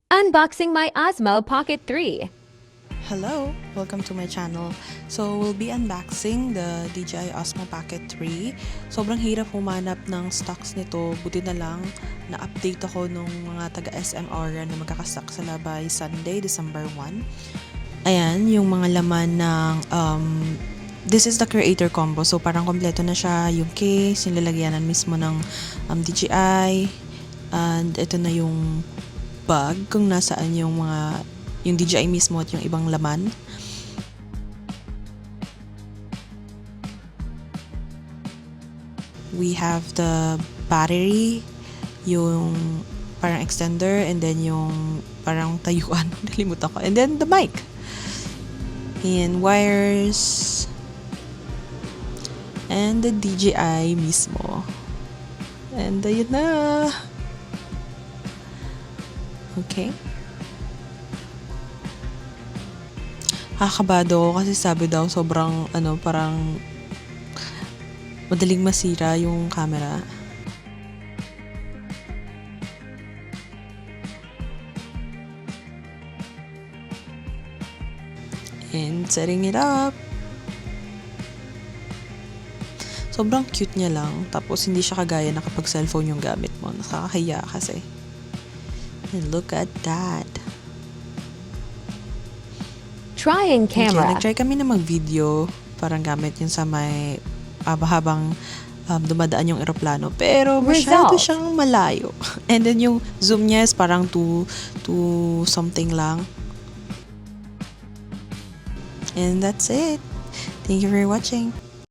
Unboxing my Osmo Pocket 3. Hello! Welcome to my channel. So, we'll be unboxing the DJI Osmo Pocket 3. Sobrang hirap humanap ng stocks nito. Buti na lang, na-update ako nung mga taga-SM Aura na magkakastock sa labay Sunday, December 1. Ayan, yung mga laman ng this is the creator combo. So, parang kompleto na siya. Yung case, yung lalagyanan mismo ng DJI. And ito na yung bag kung nasaan yung DJI mismo at yung ibang laman. We have the battery, yung parang extender, and then yung parang tayuan, nalimutan ko. And then the mic. And wires. And the DJI mismo. And ayun na. Okay. Kakabado ko kasi sabi daw sobrang parang madaling masira yung camera. And setting it up. Sobrang cute niya lang. Tapos hindi siya kagaya na kapag cellphone yung gamit mo. Nakakahiya kasi. And look at that. Trying camera. Okay, nag-try kami na mag-video. Parang gamit yun sa may habang dumadaan yung eroplano. Pero masyado Result. siyang malayo. And then yung zoom niya is parang 2 something lang. And that's it. Thank you for watching.